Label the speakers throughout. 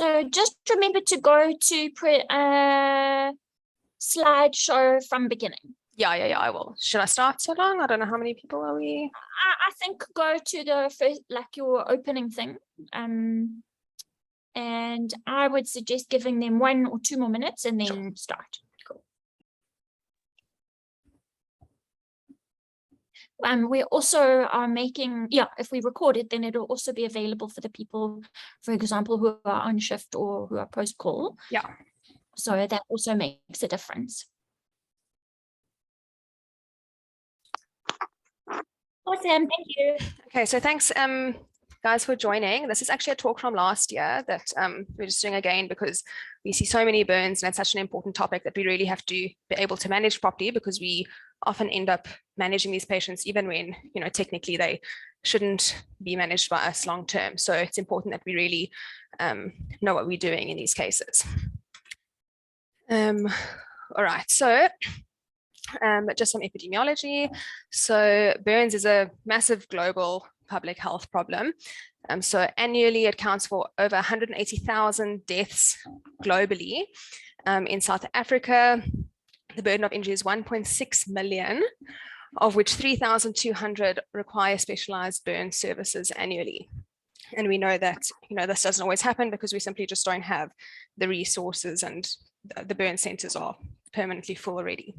Speaker 1: So just remember to go to slideshow from beginning.
Speaker 2: Yeah, I will. Should I start so long? I don't know how many people are we.
Speaker 1: I think go to the first, like your opening thing. And I would suggest giving them 1 or 2 more minutes and then start. Cool. We also are making, if we record it, then it'll also be available for the people, for example, who are on shift or who are post-call.
Speaker 2: Yeah.
Speaker 1: So that also makes a difference. Awesome, thank you.
Speaker 2: Okay, so thanks guys for joining. This is actually a talk from last year that we're just doing again because we see so many burns and it's such an important topic that we really have to be able to manage properly, because we often end up managing these patients even when, you know, technically they shouldn't be managed by us long term. So it's important that we really know what we're doing in these cases. All right, so just some epidemiology. So burns is a massive global public health problem. So annually it accounts for over 180,000 deaths globally. In South Africa, the burden of injury is 1.6 million, of which 3,200 require specialized burn services annually. And we know that, you know, this doesn't always happen because we simply just don't have the resources, and the burn centers are permanently full already.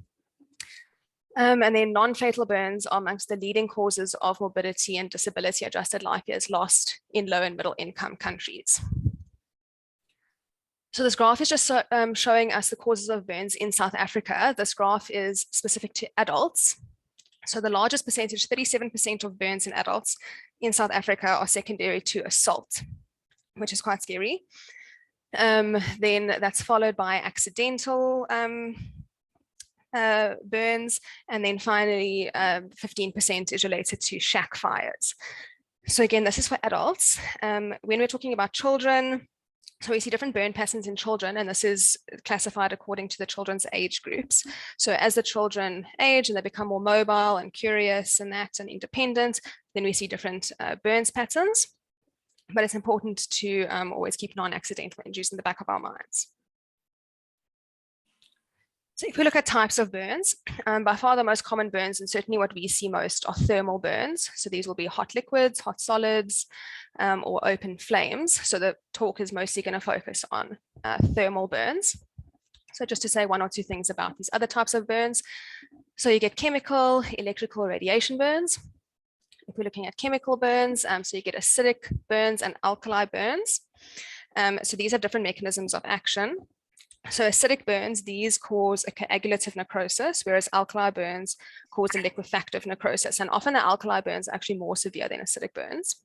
Speaker 2: And then non-fatal burns are amongst the leading causes of morbidity and disability adjusted life years lost in low and middle income countries. So this graph is just showing us the causes of burns in South Africa. This graph is specific to adults. So the largest percentage, 37% of burns in adults in South Africa are secondary to assault, which is quite scary. Then that's followed by accidental burns, and then finally 15% is related to shack fires. So again, this is for adults. When we're talking about children, so we see different burn patterns in children, and this is classified according to the children's age groups. So as the children age and they become more mobile and curious and independent, then we see different burns patterns. But it's important to always keep non-accidental injuries in the back of our minds. So if we look at types of burns, by far the most common burns, and certainly what we see most, are thermal burns. So these will be hot liquids, hot solids, or open flames. So the talk is mostly going to focus on thermal burns. So just to say 1 or 2 things about these other types of burns. So you get chemical, electrical, radiation burns. If we're looking at chemical burns, so you get acidic burns and alkali burns. So these have different mechanisms of action. So acidic burns, these cause a coagulative necrosis, whereas alkali burns cause a liquefactive necrosis. And often the alkali burns are actually more severe than acidic burns.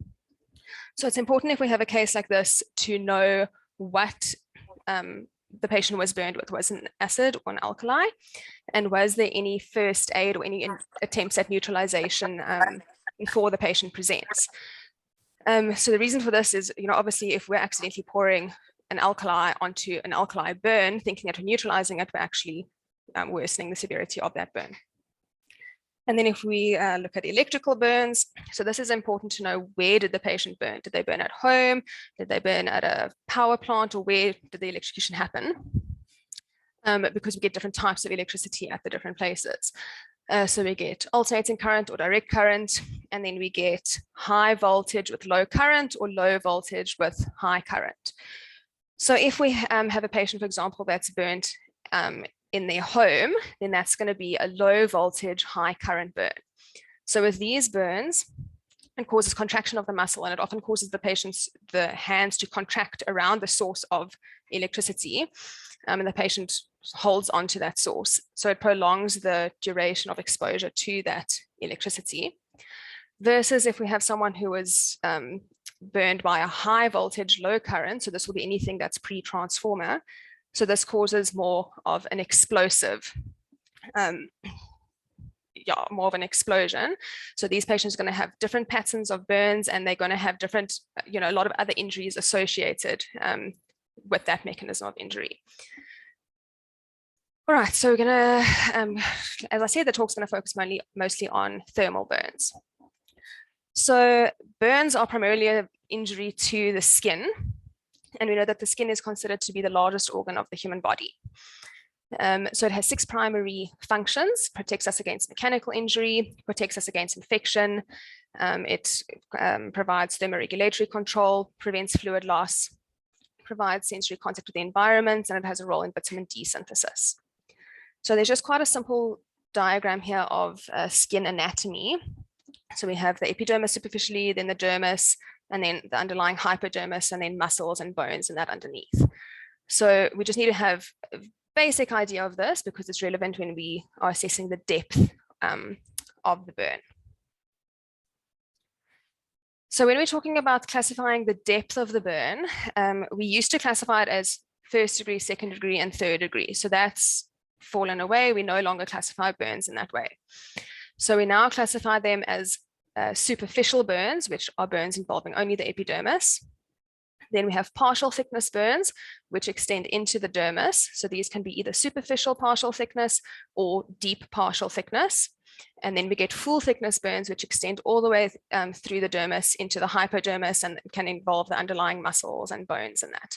Speaker 2: So it's important if we have a case like this to know what the patient was burned with. Was it an acid or an alkali? And was there any first aid or any attempts at neutralization before the patient presents? So the reason for this is, you know, obviously if we're accidentally pouring an alkali onto an alkali burn, thinking that we're neutralizing it, we're actually worsening the severity of that burn. And then if we look at electrical burns, so this is important to know, where did the patient burn? Did they burn at home? Did they burn at a power plant? Or where did the electrocution happen? Because we get different types of electricity at the different places. So we get alternating current or direct current, and then we get high voltage with low current or low voltage with high current. So if we have a patient, for example, that's burnt in their home, then that's going to be a low voltage, high current burn. So with these burns, it causes contraction of the muscle, and it often causes the hands to contract around the source of electricity, and the patient holds onto that source. So it prolongs the duration of exposure to that electricity. Versus if we have someone who is burned by a high voltage, low current, so this will be anything that's pre-transformer. So this causes more of an explosive, more of an explosion. So these patients are going to have different patterns of burns, and they're going to have different, you know, a lot of other injuries associated with that mechanism of injury. All right, so we're going to, as I said, the talk's going to focus mostly on thermal burns. So burns are primarily an injury to the skin, And we know that the skin is considered to be the largest organ of the human body. So it has 6 primary functions: protects us against mechanical injury, protects us against infection, it provides thermoregulatory control, prevents fluid loss, provides sensory contact with the environment, and it has a role in vitamin D synthesis. So there's just quite a simple diagram here of skin anatomy. So we have the epidermis superficially, then the dermis, and then the underlying hypodermis, and then muscles and bones and that underneath. So we just need to have a basic idea of this because it's relevant when we are assessing the depth of the burn. So when we're talking about classifying the depth of the burn, we used to classify it as 1st degree, 2nd degree, and 3rd degree. So that's fallen away. We no longer classify burns in that way. So we now classify them as superficial burns, which are burns involving only the epidermis. Then we have partial thickness burns, which extend into the dermis. So these can be either superficial partial thickness or deep partial thickness. And then we get full thickness burns, which extend all the way through the dermis into the hypodermis and can involve the underlying muscles and bones and that.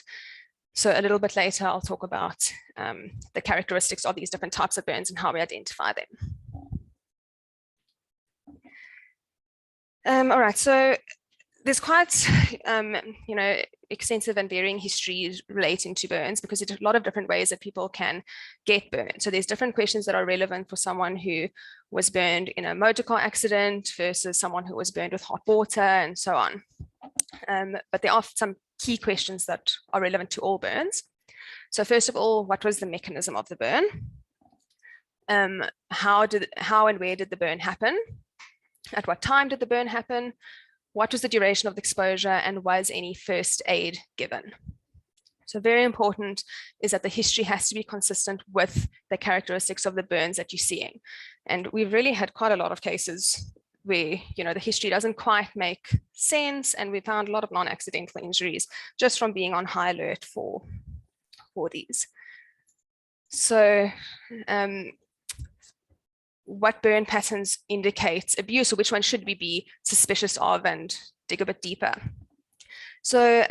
Speaker 2: So a little bit later, I'll talk about the characteristics of these different types of burns and how we identify them. All right, so there's quite, extensive and varying histories relating to burns because there's a lot of different ways that people can get burned. So there's different questions that are relevant for someone who was burned in a motor car accident versus someone who was burned with hot water and so on. But there are some key questions that are relevant to all burns. So first of all, what was the mechanism of the burn? How and where did the burn happen? At what time did the burn happen? What was the duration of the exposure, and was any first aid given? So very important is that the history has to be consistent with the characteristics of the burns that you're seeing. And we've really had quite a lot of cases where, the history doesn't quite make sense, and we found a lot of non-accidental injuries just from being on high alert for these. So what burn patterns indicate abuse, or which one should we be suspicious of, and dig a bit deeper. So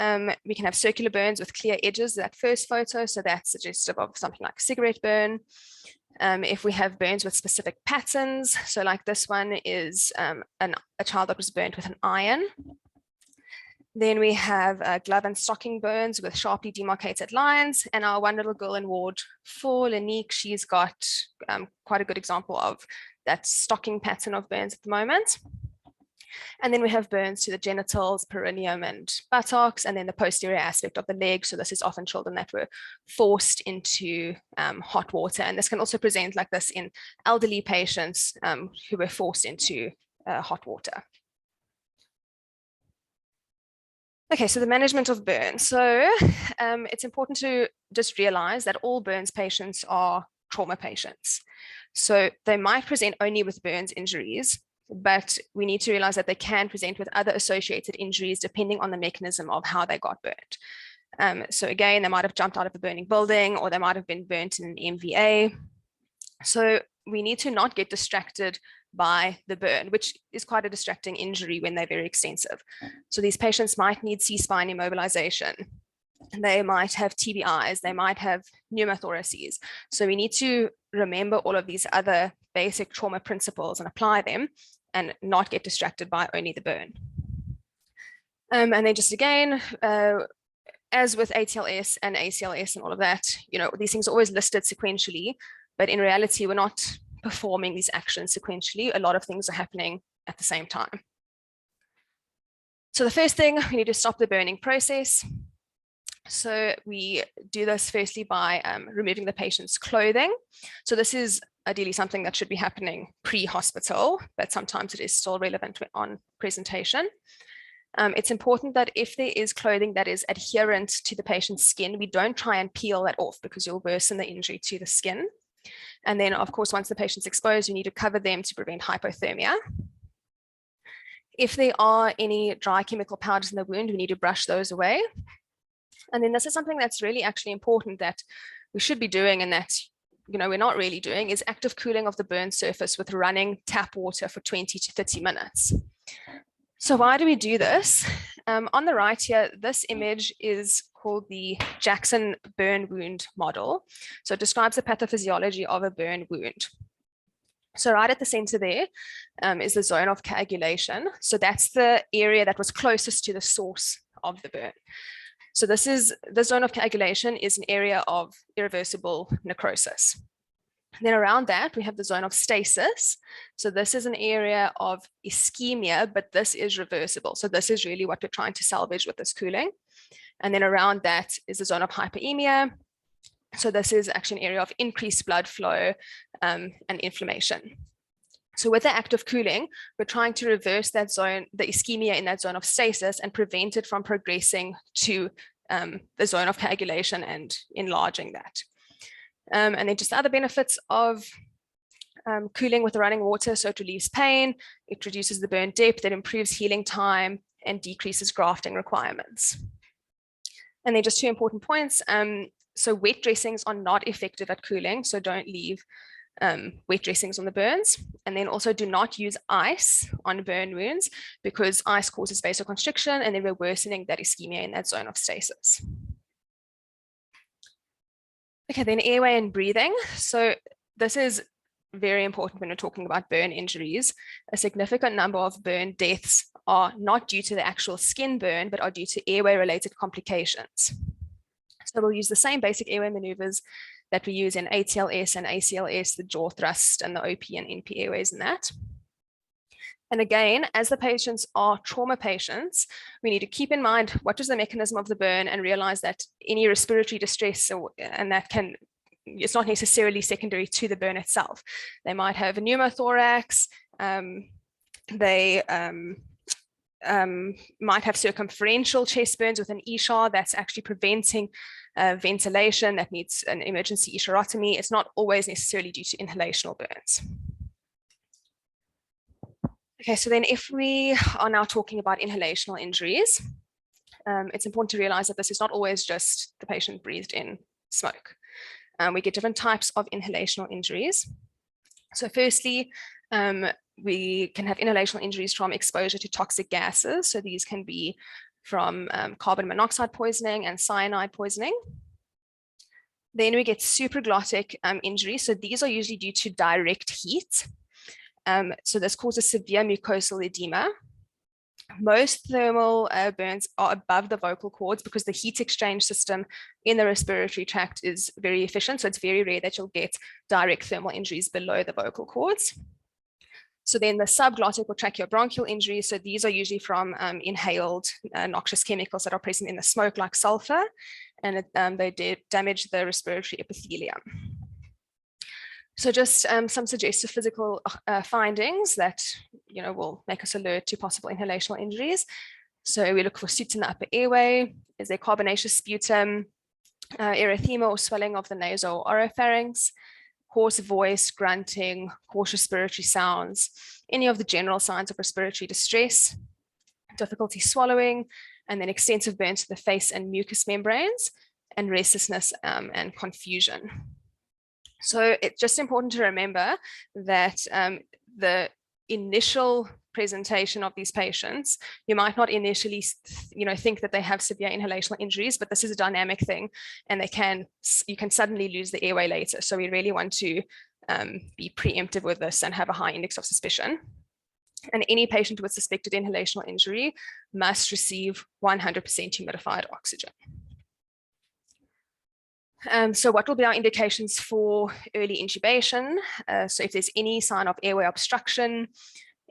Speaker 2: we can have circular burns with clear edges, that first photo, so that's suggestive of something like a cigarette burn. If we have burns with specific patterns, so like this one is a child that was burnt with an iron. Then we have glove and stocking burns with sharply demarcated lines. And our one little girl in ward 4, Lanique, she's got quite a good example of that stocking pattern of burns at the moment. And then we have burns to the genitals, perineum, and buttocks, and then the posterior aspect of the leg. So this is often children that were forced into hot water. And this can also present like this in elderly patients who were forced into hot water. Okay, so the management of burns. So it's important to just realize that all burns patients are trauma patients. So they might present only with burns injuries, but we need to realize that they can present with other associated injuries depending on the mechanism of how they got burnt. So again, they might have jumped out of a burning building, or they might have been burnt in an MVA. So we need to not get distracted by the burn, which is quite a distracting injury when they're very extensive. So these patients might need C-spine immobilization. They might have TBIs, they might have pneumothoraces. So we need to remember all of these other basic trauma principles and apply them and not get distracted by only the burn. And then just again, as with ATLS and ACLS and all of that, these things are always listed sequentially, but in reality, we're not performing these actions sequentially. A lot of things are happening at the same time. So the first thing, we need to stop the burning process. So we do this firstly by removing the patient's clothing. So this is ideally something that should be happening pre-hospital, but sometimes it is still relevant on presentation. It's important that if there is clothing that is adherent to the patient's skin, we don't try and peel that off because you'll worsen the injury to the skin. And then, of course, once the patient's exposed, you need to cover them to prevent hypothermia. If there are any dry chemical powders in the wound, we need to brush those away. And then this is something that's really actually important that we should be doing, and that we're not really doing, is active cooling of the burn surface with running tap water for 20 to 30 minutes. So why do we do this? On the right here, this image is called the Jackson burn wound model. So it describes the pathophysiology of a burn wound. So right at the center there is the zone of coagulation. So that's the area that was closest to the source of the burn. So this is the zone of coagulation is an area of irreversible necrosis. Then around that, we have the zone of stasis. So this is an area of ischemia, but this is reversible. So this is really what we're trying to salvage with this cooling. And then around that is the zone of hyperemia. So this is actually an area of increased blood flow and inflammation. So with the active cooling, we're trying to reverse that zone, the ischemia in that zone of stasis, and prevent it from progressing to the zone of coagulation and enlarging that. And then just other benefits of cooling with the running water. So it relieves pain, it reduces the burn depth, it improves healing time, and decreases grafting requirements. And then just 2 important points. So wet dressings are not effective at cooling, so don't leave wet dressings on the burns. And then also do not use ice on burn wounds, because ice causes vasoconstriction, and then we're worsening that ischemia in that zone of stasis. Okay, then airway and breathing. So this is very important when we're talking about burn injuries. A significant number of burn deaths are not due to the actual skin burn, but are due to airway-related complications. So we'll use the same basic airway maneuvers that we use in ATLS and ACLS, the jaw thrust and the OP and NP airways and that. And again, as the patients are trauma patients, we need to keep in mind what is the mechanism of the burn and realize that any respiratory distress, and that can, it's not necessarily secondary to the burn itself. They might have a pneumothorax, they might have circumferential chest burns with an ESHAR that's actually preventing ventilation, that needs an emergency ESHARotomy. It's not always necessarily due to inhalational burns. Okay, so then if we are now talking about inhalational injuries, it's important to realize that this is not always just the patient breathed in smoke. We get different types of inhalational injuries. So firstly, we can have inhalational injuries from exposure to toxic gases. So these can be from carbon monoxide poisoning and cyanide poisoning. Then we get supraglottic injuries. So these are usually due to direct heat. So this causes severe mucosal edema. Most thermal burns are above the vocal cords because the heat exchange system in the respiratory tract is very efficient. So it's very rare that you'll get direct thermal injuries below the vocal cords. So then the subglottic or tracheobronchial injuries, so these are usually from inhaled noxious chemicals that are present in the smoke, like sulfur, and they damage the respiratory epithelium. So just some suggestive physical findings that will make us alert to possible inhalational injuries. So we look for soot in the upper airway. Is there carbonaceous sputum, erythema or swelling of the nasal or oropharynx, hoarse voice, grunting, coarse respiratory sounds, any of the general signs of respiratory distress, difficulty swallowing, and then extensive burns to the face and mucous membranes, and restlessness and confusion. So it's just important to remember that the initial presentation of these patients, you might not initially think that they have severe inhalational injuries, but this is a dynamic thing, and you can suddenly lose the airway later. So we really want to be preemptive with this and have a high index of suspicion. And any patient with suspected inhalational injury must receive 100% humidified oxygen. So what will be our indications for early intubation? So if there's any sign of airway obstruction,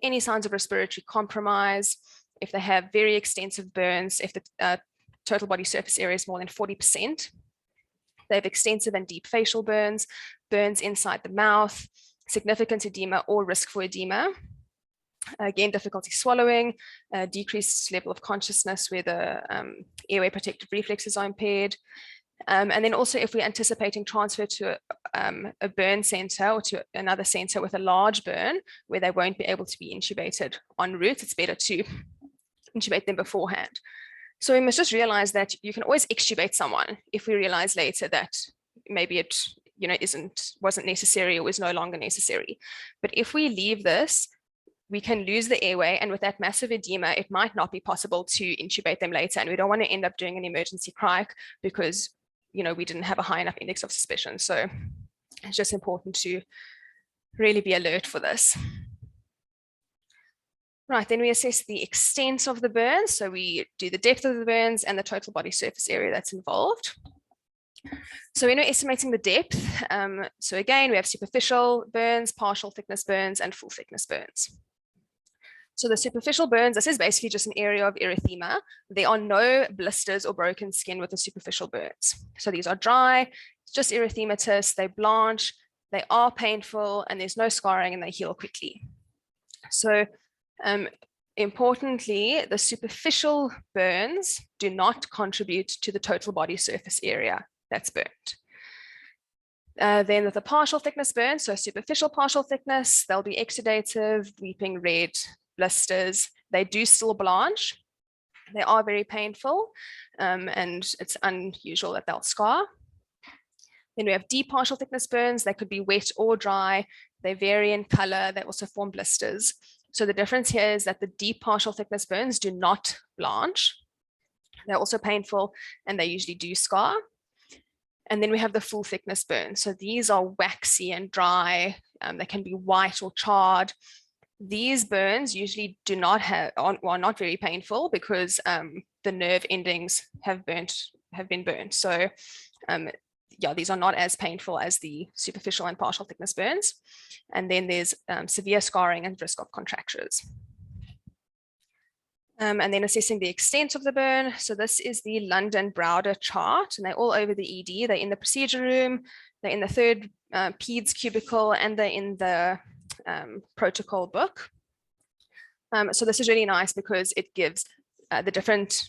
Speaker 2: any signs of respiratory compromise, if they have very extensive burns, if the total body surface area is more than 40%, they have extensive and deep facial burns, burns inside the mouth, significant edema or risk for edema, again, difficulty swallowing, decreased level of consciousness where the airway protective reflexes are impaired. And then also if we're anticipating transfer to a burn center or to another center with a large burn where they won't be able to be intubated en route, it's better to intubate them beforehand. So we must just realize that you can always extubate someone if we realize later that maybe it wasn't necessary or was no longer necessary. But if we leave this we can lose the airway, and with that massive edema, it might not be possible to intubate them later, and we don't want to end up doing an emergency cryoc because, you know, we didn't have a high enough index of suspicion. So it's just important to really be alert for this. Right, then we assess the extent of the burns. So we do the depth of the burns and the total body surface area that's involved. So when we're estimating the depth, so again, we have superficial burns, partial thickness burns, and full thickness burns. So the superficial burns, this is basically just an area of erythema. There are no blisters or broken skin with the superficial burns. So these are dry, just erythematous, they blanch, they are painful, and there's no scarring, and they heal quickly. So importantly, the superficial burns do not contribute to the total body surface area that's burnt. Then with the partial thickness burn, so superficial partial thickness, they'll be exudative, weeping red, blisters. They do still blanch. They are very painful, and it's unusual that they'll scar. Then we have deep partial thickness burns. They could be wet or dry. They vary in color. They also form blisters. So the difference here is that the deep partial thickness burns do not blanch. They're also painful, and they usually do scar. And then we have the full thickness burns. So these are waxy and dry. They can be white or charred. These burns usually do not have, are not very painful because the nerve endings have been burnt. So yeah, these are not as painful as the superficial and partial thickness burns. And then there's severe scarring and risk of contractures. And then assessing the extent of the burn. So this is the London Browder chart, and they're all over the ED. They're in the procedure room, they're in the third PEDS cubicle, and they're in the protocol book. So this is really nice because it gives the different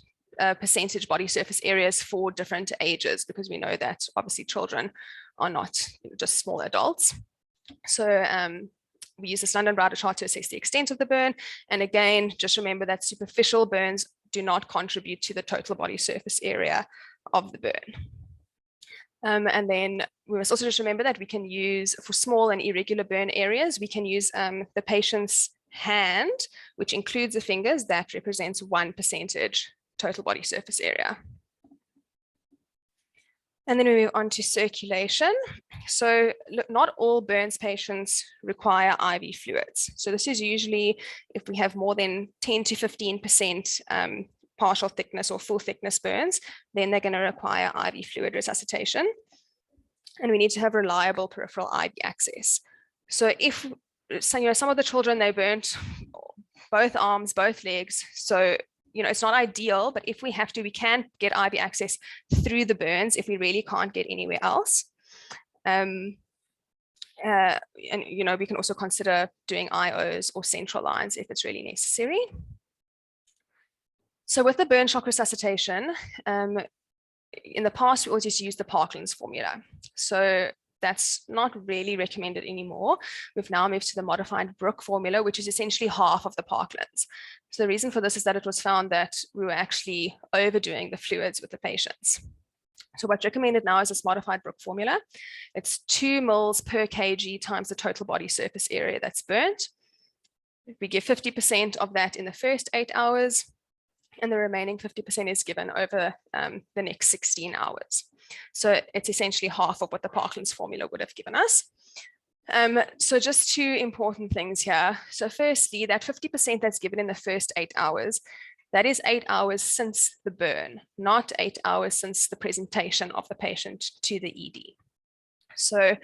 Speaker 2: percentage body surface areas for different ages, because we know that obviously children are not just small adults. So we use this London Browder chart to assess the extent of the burn. And again, just remember that superficial burns do not contribute to the total body surface area of the burn. And then we must also just remember that we can use, for small and irregular burn areas, we can use the patient's hand, which includes the fingers, that represents 1% total body surface area. And then we move on to circulation. So look, not all burns patients require IV fluids. So this is usually if we have more than 10 to 15% partial thickness or full thickness burns, then they're going to require IV fluid resuscitation. And we need to have reliable peripheral IV access. So if some of the children, they burnt both arms, both legs. So it's not ideal, but if we have to, we can get IV access through the burns if we really can't get anywhere else. And we can also consider doing IOs or central lines if it's really necessary. So with the burn shock resuscitation, in the past, we always used to use the Parkland's formula. So that's not really recommended anymore. We've now moved to the modified Brook formula, which is essentially half of the Parkland's. So the reason for this is that it was found that we were actually overdoing the fluids with the patients. So what's recommended now is this modified Brook formula. It's 2 mils per kg times the total body surface area that's burnt. We give 50% of that in the first 8 hours, and the remaining 50% is given over the next 16 hours. So it's essentially half of what the Parkland's formula would have given us. So just 2 important things here. So firstly, that 50% that's given in the first 8 hours, that is 8 hours since the burn, not 8 hours since the presentation of the patient to the ED. So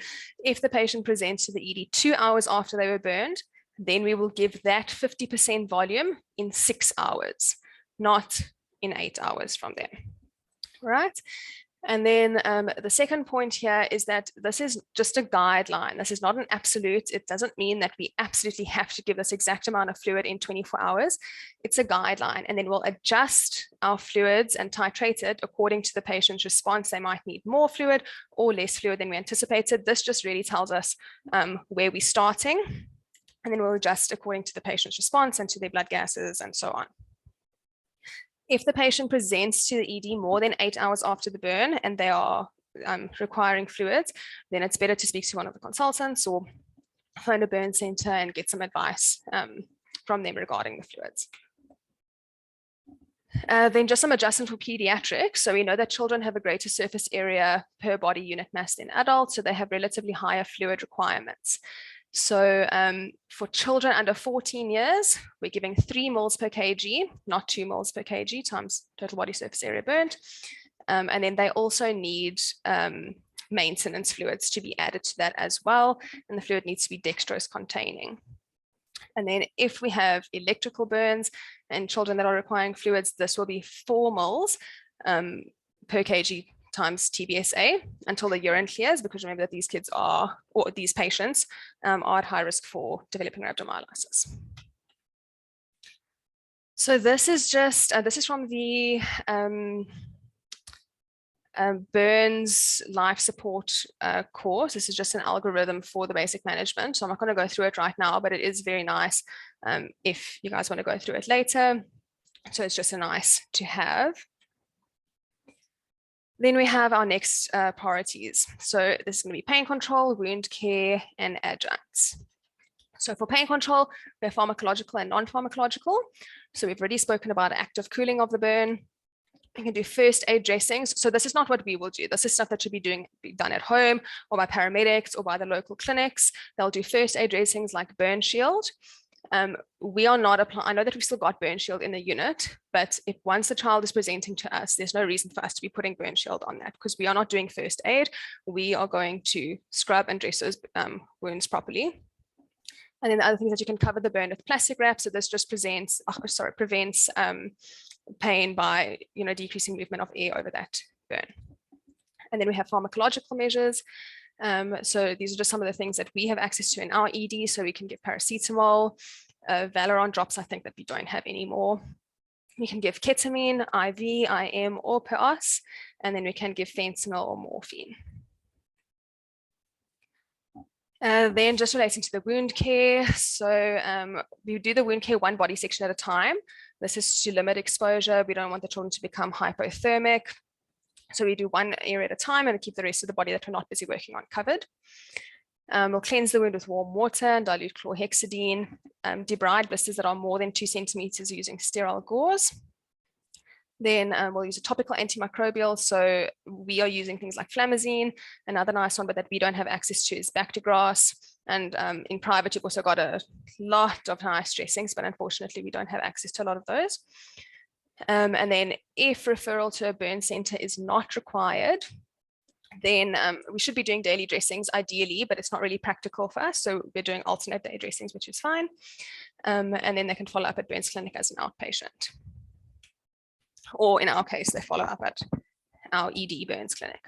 Speaker 2: if the patient presents to the ED 2 hours after they were burned, then we will give that 50% volume in 6 hours, not in 8 hours from then. Right? And then the second point here is that this is just a guideline. This is not an absolute. It doesn't mean that we absolutely have to give this exact amount of fluid in 24 hours. It's a guideline, and then we'll adjust our fluids and titrate it according to the patient's response. They might need more fluid or less fluid than we anticipated. This just really tells us where we're starting, and then we'll adjust according to the patient's response and to their blood gases and so on. If the patient presents to the ED more than 8 hours after the burn and they are requiring fluids, then it's better to speak to one of the consultants or phone a burn center and get some advice from them regarding the fluids. Then just some adjustment for pediatric. So we know that children have a greater surface area per body unit mass than adults, so they have relatively higher fluid requirements. So for children under 14 years, we're giving 3 moles per kg, not 2 moles per kg times total body surface area burnt. And then they also need maintenance fluids to be added to that as well. And the fluid needs to be dextrose containing. And then if we have electrical burns and children that are requiring fluids, this will be 4 moles per kg times TBSA until the urine clears, because remember that these kids are, or these patients are at high risk for developing rhabdomyolysis. So this is just, this is from the Burns life support course. This is just an algorithm for the basic management. So I'm not going to go through it right now, but it is very nice if you guys want to go through it later. So it's just a nice to have. Then we have our next priorities. So this is going to be pain control, wound care, and adjuncts. So for pain control, we have pharmacological and non-pharmacological. So we've already spoken about active cooling of the burn. We can do first aid dressings. So this is not what we will do. This is stuff that should be done at home or by paramedics or by the local clinics. They'll do first aid dressings like burn shield. We are not applying, I know that we've still got burn shield in the unit, but if once the child is presenting to us, there's no reason for us to be putting burn shield on that, because we are not doing first aid. We are going to scrub and dress those wounds properly. And then the other things that you can cover the burn with plastic wrap. So this just prevents pain by decreasing movement of air over that burn. And then we have pharmacological measures. So these are just some of the things that we have access to in our ED. So we can give paracetamol, Valeron drops, I think that we don't have anymore. We can give ketamine, IV, IM, or per os, and then we can give fentanyl or morphine. Then just relating to the wound care. So we do the wound care 1 body section at a time. This is to limit exposure. We don't want the children to become hypothermic. So we do 1 area at a time and keep the rest of the body that we're not busy working on covered. We'll cleanse the wound with warm water and dilute chlorhexidine. Debride blisters that are more than 2 centimeters using sterile gauze. Then we'll use a topical antimicrobial. So we are using things like flamazine. Another nice one, but that we don't have access to, is Bactigras. And in private, you've also got a lot of nice dressings, but unfortunately, we don't have access to a lot of those. And then if referral to a burn center is not required, then we should be doing daily dressings ideally, but it's not really practical for us. So we're doing alternate day dressings, which is fine. And then they can follow up at Burns Clinic as an outpatient. Or in our case, they follow up at our ED Burns Clinic.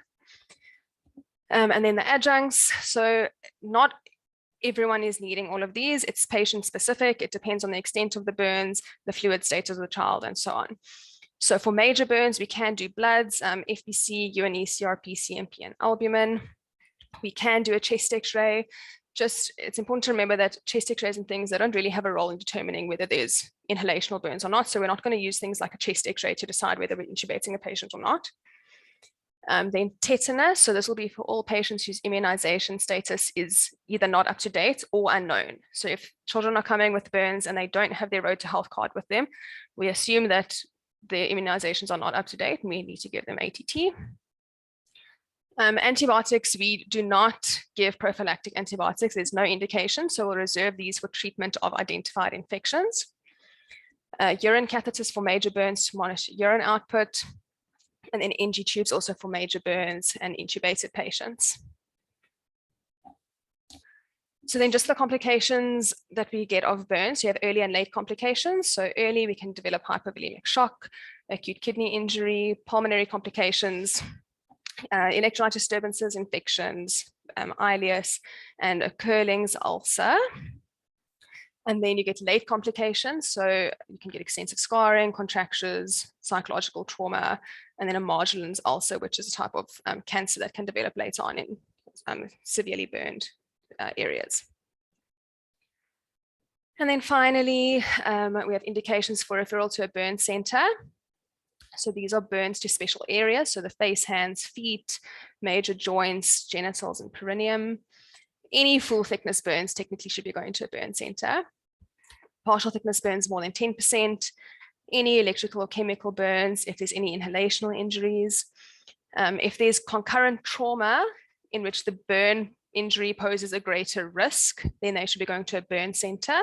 Speaker 2: And then the adjuncts. So not everyone is needing all of these. It's patient specific. It depends on the extent of the burns, the fluid status of the child, and so on. So for major burns, we can do bloods, FBC, UNE, CRP, CMP, and albumin. We can do a chest X-ray. Just, it's important to remember that chest X-rays and things, they don't really have a role in determining whether there's inhalational burns or not. So we're not going to use things like a chest X-ray to decide whether we're intubating a patient or not. Then tetanus. So this will be for all patients whose immunization status is either not up to date or unknown. So if children are coming with burns and they don't have their Road to Health card with them, we assume that their immunizations are not up to date and we need to give them ATT. Antibiotics, we do not give prophylactic antibiotics. There's no indication, so we'll reserve these for treatment of identified infections. Urine catheters for major burns to monitor urine output, and then NG tubes also for major burns and intubated patients. So then just the complications that we get of burns, you have early and late complications. So early, we can develop hypovolemic shock, acute kidney injury, pulmonary complications, electrolyte disturbances, infections, ileus, and a Curling's ulcer. And then you get late complications. So you can get extensive scarring, contractures, psychological trauma, and then a Marjolins ulcer, which is a type of cancer that can develop later on in severely burned areas. And then finally, we have indications for referral to a burn center. So these are burns to special areas. So the face, hands, feet, major joints, genitals, and perineum. Any full thickness burns technically should be going to a burn center. partial thickness burns more than 10%, any electrical or chemical burns, if there's any inhalational injuries, if there's concurrent trauma in which the burn injury poses a greater risk, then they should be going to a burn center,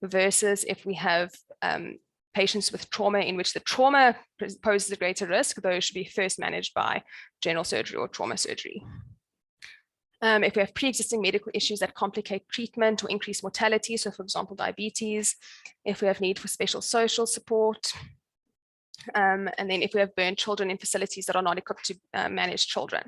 Speaker 2: versus if we have patients with trauma in which the trauma poses a greater risk, those should be first managed by general surgery or trauma surgery. If we have pre-existing medical issues that complicate treatment or increase mortality, so for example, diabetes, if we have need for special social support, and then if we have burn children in facilities that are not equipped to manage children.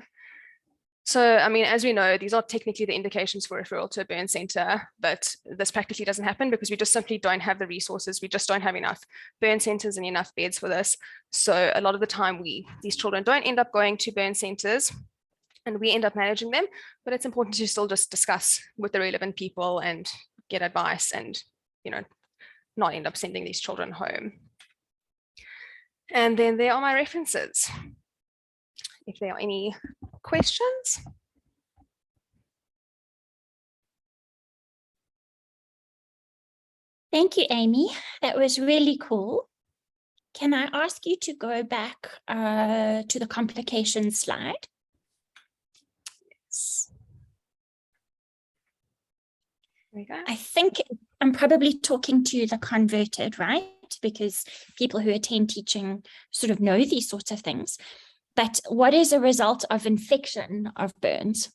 Speaker 2: So, I mean, as we know, these are technically the indications for referral to a burn center, but this practically doesn't happen because we just simply don't have the resources. We just don't have enough burn centers and enough beds for this. So a lot of the time these children don't end up going to burn centers and we end up managing them, but it's important to still just discuss with the relevant people and get advice and, you know, not end up sending these children home. And then there are my references. If there are any questions.
Speaker 1: Thank you, Amy. That was really cool. Can I ask you to go back to the complications slide?
Speaker 2: Yes. There we go.
Speaker 1: I think I'm probably talking to the converted, right? Because people who attend teaching sort of know these sorts of things. But what is a result of infection of burns?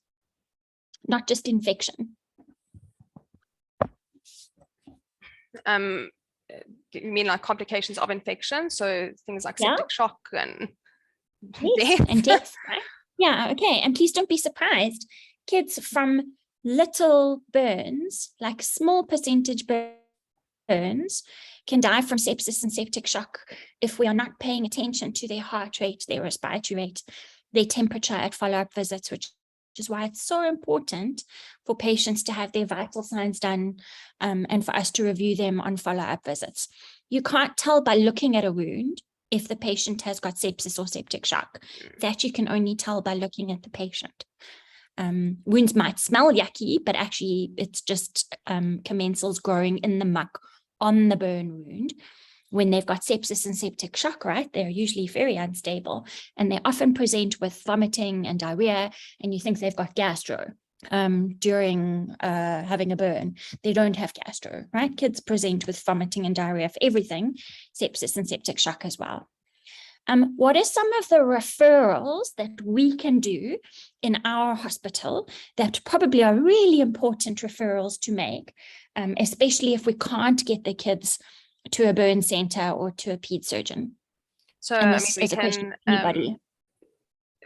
Speaker 1: Not just infection.
Speaker 2: You mean like complications of infection? So things like septic shock and
Speaker 1: death. And death, right? Yeah, okay. And please don't be surprised. Kids from little burns, like small percentage burns, can die from sepsis and septic shock if we are not paying attention to their heart rate, their respiratory rate, their temperature at follow-up visits, which is why it's so important for patients to have their vital signs done and for us to review them on follow-up visits. You can't tell by looking at a wound if the patient has got sepsis or septic shock. That you can only tell by looking at the patient. Wounds might smell yucky, but actually it's just commensals growing in the muck on the burn wound. When they've got sepsis and septic shock, right, they're usually very unstable and they often present with vomiting and diarrhea, and you think they've got gastro during having a burn. They don't have gastro, right? Kids present with vomiting and diarrhea for everything, sepsis and septic shock as well. What are some of the referrals that we can do in our hospital that probably are really important referrals to make, especially if we can't get the kids to a burn center or to a ped surgeon?
Speaker 2: So
Speaker 1: and
Speaker 2: I
Speaker 1: this
Speaker 2: mean,
Speaker 1: is a question for anybody.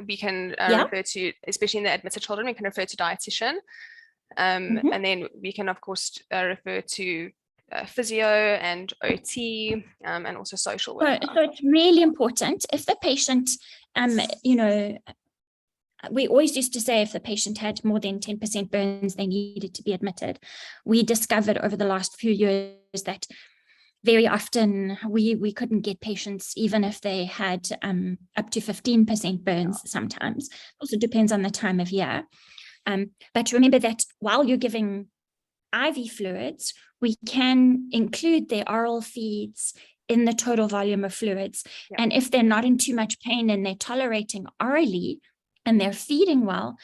Speaker 2: We can refer to, especially in the admitted children, we can refer to dietitian. And then we can, of course, refer to physio and OT and also social work.
Speaker 1: So it's really important if the patient, you know, we always used to say if the patient had more than 10% burns, they needed to be admitted. We discovered over the last few years that very often we couldn't get patients even if they had up to 15% burns sometimes. Also depends on the time of year. But remember that while you're giving IV fluids, we can include their oral feeds in the total volume of fluids. Yeah. And if they're not in too much pain and they're tolerating orally and they're feeding well,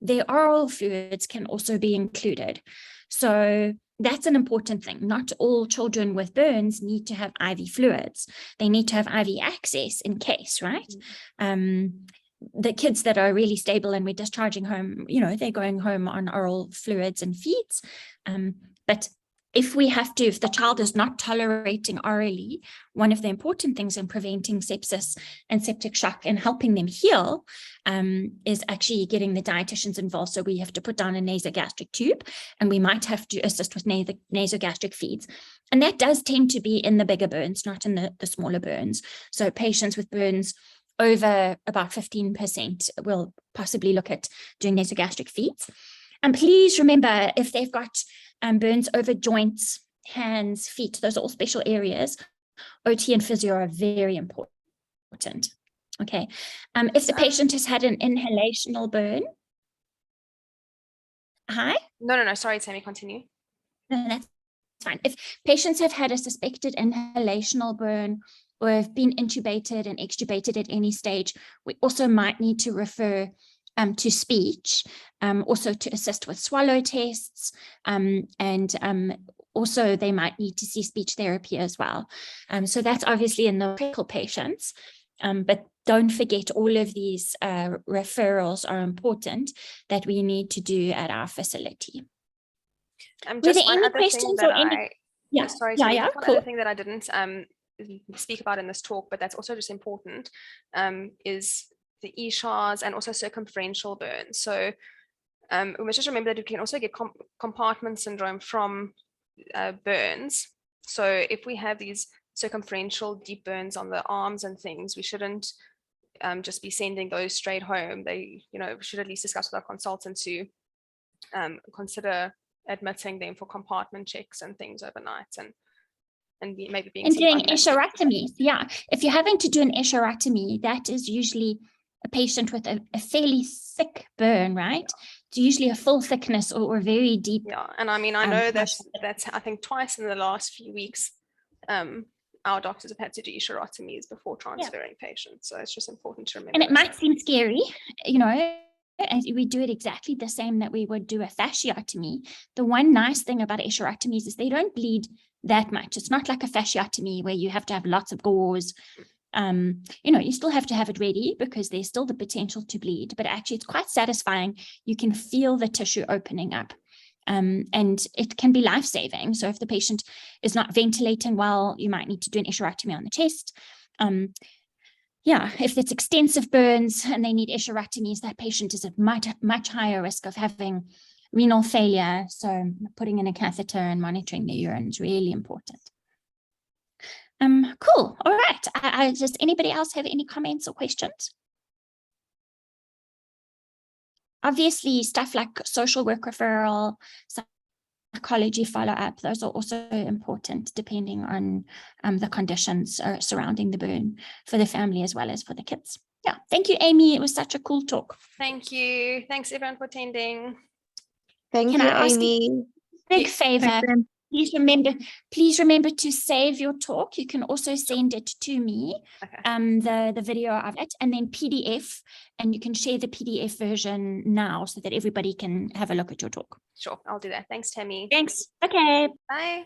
Speaker 1: their oral fluids can also be included. So that's an important thing. Not all children with burns need to have IV fluids. They need to have IV access in case, right? The kids that are really stable and we're discharging home, you know, they're going home on oral fluids and feeds. But if the child is not tolerating orally, one of the important things in preventing sepsis and septic shock and helping them heal is actually getting the dietitians involved. So we have to put down a nasogastric tube and we might have to assist with nasogastric feeds. And that does tend to be in the bigger burns, not in the smaller burns. So patients with burns over about 15% will possibly look at doing nasogastric feeds. And please remember, if they've got burns over joints, hands, feet, those are all special areas. OT and physio are very important. Okay. If the patient has had an inhalational burn. Hi?
Speaker 2: No, sorry, Tammy, continue.
Speaker 1: No, that's fine. If patients have had a suspected inhalational burn or have been intubated and extubated at any stage, we also might need to refer to speech, also to assist with swallow tests, and also they might need to see speech therapy as well. So that's obviously in the critical patients, but don't forget all of these referrals are important that we need to do at our facility. Were there any questions or any? Yeah,
Speaker 2: sorry,
Speaker 1: yeah,
Speaker 2: one
Speaker 1: cool.
Speaker 2: other thing that I didn't speak about in this talk, but that's also just important, is the ESHAs and also circumferential burns. So we must just remember that we can also get compartment syndrome from burns. So if we have these circumferential deep burns on the arms and things, we shouldn't just be sending those straight home. They, we should at least discuss with our consultant to consider admitting them for compartment checks and things overnight, and maybe being
Speaker 1: doing escherectomies. Yeah, if you're having to do an escherectomy, that is usually a patient with a fairly thick burn, right? It's usually a full thickness or very deep.
Speaker 2: Yeah, and I mean, I know that's I think twice in the last few weeks, our doctors have had to do escherectomies before transferring patients. So it's just important to remember.
Speaker 1: And it might seem scary, and we do it exactly the same that we would do a fasciotomy. The one nice thing about escherectomies is they don't bleed that much. It's not like a fasciotomy where you have to have lots of gauze. You still have to have it ready because there's still the potential to bleed, but actually it's quite satisfying. You can feel the tissue opening up, and it can be life-saving. So if the patient is not ventilating well, you might need to do an escherectomy on the chest. If it's extensive burns and they need escherectomies, that patient is at much higher risk of having renal failure. So putting in a catheter and monitoring the urine is really important. Cool. All right. Does anybody else have any comments or questions? Obviously, stuff like social work referral, psychology follow-up, those are also important depending on the conditions surrounding the burn for the family as well as for the kids. Yeah. Thank you, Aimee. It was such a cool talk.
Speaker 2: Thank you. Thanks everyone for attending.
Speaker 3: Thank you, Aimee.
Speaker 1: Big favor. Please remember to save your talk. You can also send it to me, the video of it, and then PDF, and you can share the PDF version now so that everybody can have a look at your talk.
Speaker 2: Sure, I'll do that. Thanks, Tammy.
Speaker 1: Thanks. Okay.
Speaker 2: Bye.